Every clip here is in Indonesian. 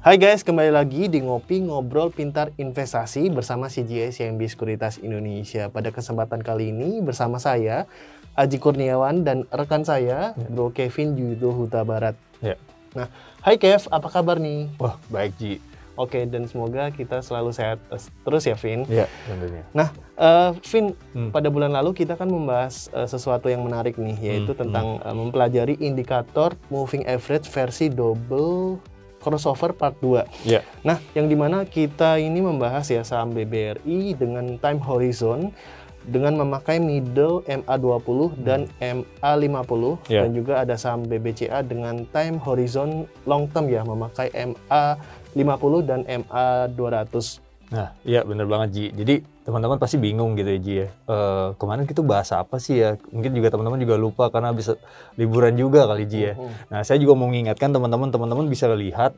Hai guys, kembali lagi di Ngopi Ngobrol Pintar Investasi bersama CGS CIMB Sekuritas Indonesia. Pada kesempatan kali ini bersama saya, Aji Kurniawan, dan rekan saya, Bro Kevin Yudo Huta Barat. Ya. Nah, hai Kev, apa kabar nih? Wah, baik Ji. Oke, dan semoga kita selalu sehat terus ya, Vin. Iya, tentunya. Nah, Vin, pada bulan lalu kita kan membahas sesuatu yang menarik nih, yaitu tentang mempelajari indikator moving average versi double crossover part 2. Ya. Nah, yang dimana kita ini membahas ya saham BBRI dengan time horizon dengan memakai middle MA20 dan MA50 Ya. dan juga ada saham BBCA dengan time horizon long term ya memakai MA50 dan MA200. Nah, iya bener banget Ji. Jadi teman-teman pasti bingung gitu ya Ji ya. Kemarin kita bahas apa sih ya? Mungkin juga teman-teman juga lupa karena habis liburan juga kali Ji ya. Nah, saya juga mau mengingatkan teman-teman bisa lihat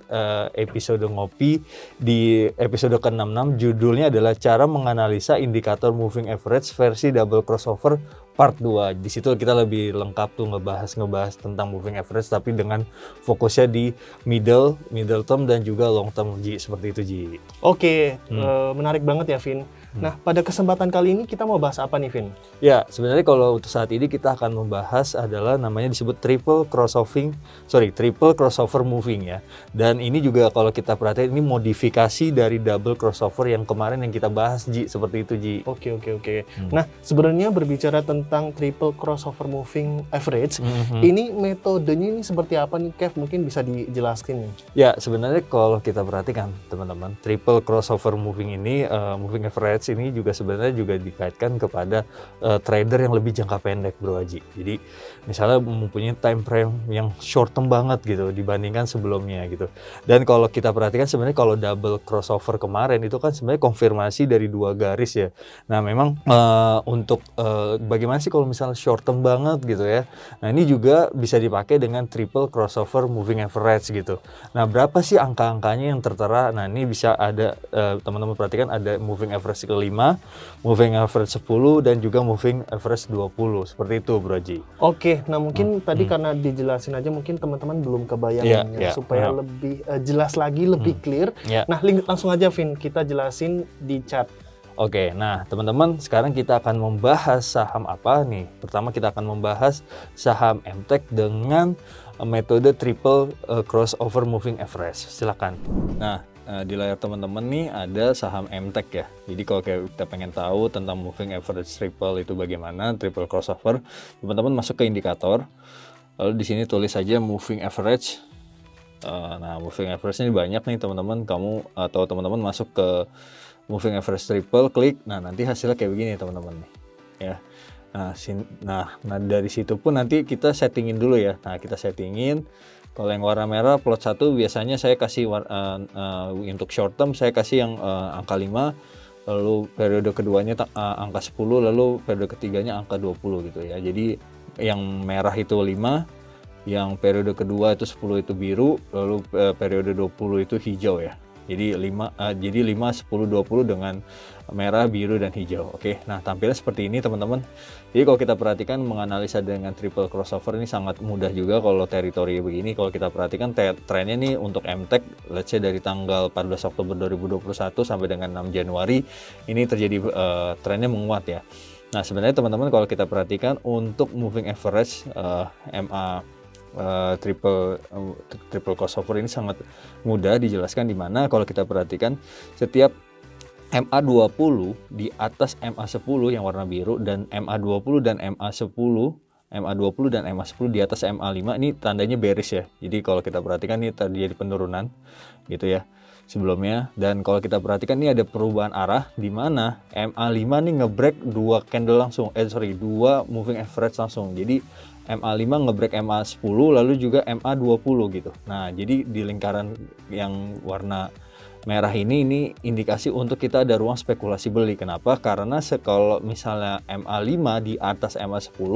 episode ngopi di episode ke-66, judulnya adalah cara menganalisa indikator moving average versi double crossover part 2. Di situ kita lebih lengkap tuh ngebahas tentang moving average tapi dengan fokusnya di middle term dan juga long term Ji, seperti itu Ji. Oke, menarik banget ya Vin. Nah, pada kesempatan kali ini kita mau bahas apa nih Vin? Ya, sebenarnya kalau untuk saat ini kita akan membahas adalah namanya disebut triple crossover moving ya. Dan ini juga kalau kita perhatikan ini modifikasi dari double crossover yang kemarin yang kita bahas Ji, seperti itu Ji. Oke. Nah, sebenarnya berbicara tentang triple crossover moving average, ini metodenya ini seperti apa nih Kev? Mungkin bisa dijelaskan nih. Ya, sebenarnya kalau kita perhatikan teman-teman, triple crossover moving ini, moving average ini juga sebenarnya juga dikaitkan kepada trader yang lebih jangka pendek Bro Haji. Jadi misalnya mempunyai time frame yang short term banget gitu dibandingkan sebelumnya gitu. Dan kalau kita perhatikan sebenarnya kalau double crossover kemarin itu kan sebenarnya konfirmasi dari dua garis ya. Nah memang untuk bagaimana sih kalau misalnya short term banget gitu ya. Nah ini juga bisa dipakai dengan triple crossover moving average gitu. Nah berapa sih angka-angkanya yang tertera? Nah ini bisa ada teman-teman perhatikan ada moving average ke 5, moving average 10 dan juga moving average 20. Seperti itu Bro Haji. Oke, nah mungkin tadi karena dijelasin aja mungkin teman-teman belum kebayang supaya lebih jelas lagi, lebih clear. Nah, langsung aja Vin, kita jelasin di chat. Oke, nah teman-teman sekarang kita akan membahas saham apa nih? Pertama kita akan membahas saham MTech dengan metode triple crossover moving average. Silakan. Nah, di layar teman-teman nih ada saham MTech ya. Jadi kalau kita pengen tahu tentang moving average triple itu bagaimana, triple crossover, teman-teman masuk ke indikator. Lalu di sini tulis saja moving average. Nah, moving average ini banyak nih teman-teman. Kamu atau teman-teman masuk ke moving average triple, klik. Nah, nanti hasilnya kayak begini teman-teman nih. Ya. Nah, dari situ pun nanti kita settingin dulu ya. Nah, kita settingin. Kalau yang warna merah plot 1 biasanya saya kasih untuk short term saya kasih yang angka 5, lalu periode keduanya angka 10, lalu periode ketiganya angka 20 gitu ya. Jadi yang merah itu 5, yang periode kedua itu 10 itu biru, lalu periode 20 itu hijau ya. Jadi 5, 10, 20 dengan merah, biru, dan hijau. Oke, nah tampilnya seperti ini teman-teman. Jadi kalau kita perhatikan menganalisa dengan triple crossover ini sangat mudah juga kalau teritori begini. Kalau kita perhatikan trennya nih untuk MTech, let's say dari tanggal 14 Oktober 2021 sampai dengan 6 Januari, ini terjadi trennya menguat ya. Nah sebenarnya teman-teman kalau kita perhatikan untuk moving average triple crossover ini sangat mudah dijelaskan, di mana kalau kita perhatikan setiap MA20 di atas MA10 yang warna biru dan MA20 dan MA20 dan MA10 di atas MA5 ini tandanya bearish ya. Jadi kalau kita perhatikan ini terjadi penurunan gitu ya sebelumnya, dan kalau kita perhatikan ini ada perubahan arah di mana MA5 nih ngebreak dua moving average langsung. Jadi MA5 ngebreak MA10 lalu juga MA20 gitu. Nah, jadi di lingkaran yang warna merah ini indikasi untuk kita ada ruang spekulasi beli. Kenapa? Karena kalau misalnya MA5 di atas MA10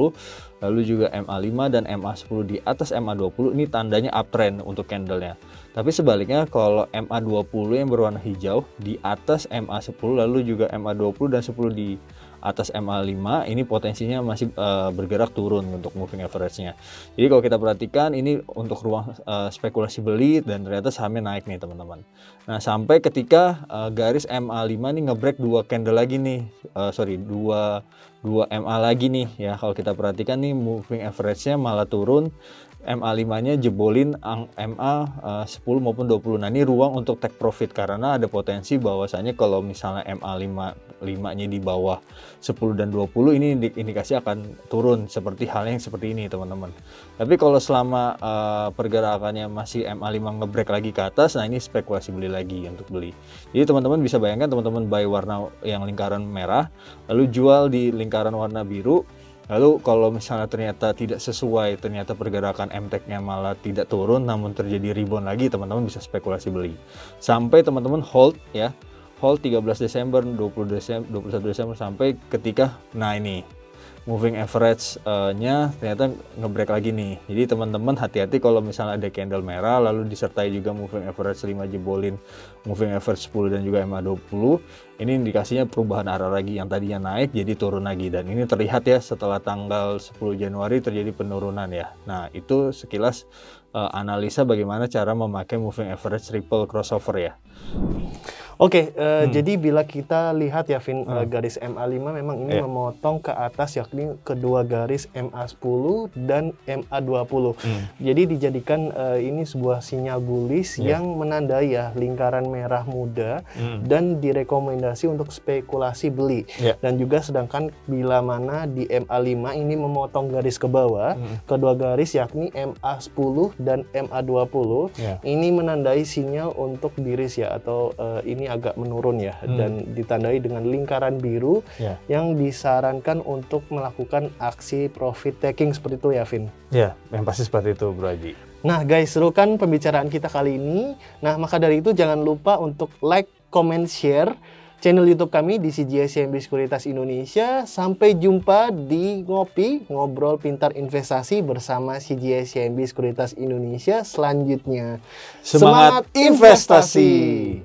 lalu juga MA5 dan MA10 di atas MA20 ini tandanya uptrend untuk candlenya. Tapi sebaliknya kalau MA20 yang berwarna hijau di atas MA10 lalu juga MA20 dan 10 di atas MA5 ini potensinya masih bergerak turun untuk moving average-nya. Jadi kalau kita perhatikan ini untuk ruang spekulasi beli dan ternyata sahamnya naik nih teman-teman. Nah sampai ketika garis MA5 nih ngebreak 2 candle lagi nih, dua MA lagi nih ya. Kalau kita perhatikan nih moving average-nya malah turun. MA5-nya jebolin MA 10 maupun 20. Nah, ini ruang untuk take profit karena ada potensi bahwasanya kalau misalnya MA5-nya di bawah 10 dan 20 ini indikasi akan turun seperti halnya yang seperti ini, teman-teman. Tapi kalau selama pergerakannya masih MA5 ngebreak lagi ke atas, nah ini spekulasi beli lagi untuk beli. Jadi teman-teman bisa bayangkan teman-teman buy warna yang lingkaran merah, lalu jual di lingkaran warna biru. Lalu kalau misalnya ternyata tidak sesuai, ternyata pergerakan MTEK-nya malah tidak turun namun terjadi rebound lagi, teman-teman bisa spekulasi beli. Sampai teman-teman hold ya. Hold 13 Desember, 21 Desember sampai ketika nah ini moving average-nya ternyata ngebreak lagi nih. Jadi teman-teman hati-hati kalau misalnya ada candle merah lalu disertai juga moving average 5 jebolin moving average 10 dan juga MA20. Ini indikasinya perubahan arah lagi, yang tadinya naik jadi turun lagi, dan ini terlihat ya setelah tanggal 10 Januari terjadi penurunan ya. Nah, itu sekilas analisa bagaimana cara memakai moving average triple crossover ya. Oke, jadi bila kita lihat ya Vin, garis MA5 memang ini memotong ke atas yakni kedua garis MA10 dan MA20. Jadi dijadikan ini sebuah sinyal bullish yang menandai ya lingkaran merah muda dan direkomendasi untuk spekulasi beli. Dan juga sedangkan bila mana di MA5 ini memotong garis ke bawah, kedua garis yakni MA10 dan MA20 ini menandai sinyal untuk bearish ya, atau ini agak menurun ya, dan ditandai dengan lingkaran biru yang disarankan untuk melakukan aksi profit taking seperti itu ya Vin. Ya, yang pasti seperti itu Bro Haji. Nah guys, seru kan pembicaraan kita kali ini. Nah maka dari itu jangan lupa untuk like, comment, share channel YouTube kami di CGS CIMB Sekuritas Indonesia. Sampai jumpa di Ngopi, Ngobrol Pintar Investasi bersama CGS CIMB Sekuritas Indonesia selanjutnya. Semangat investasi!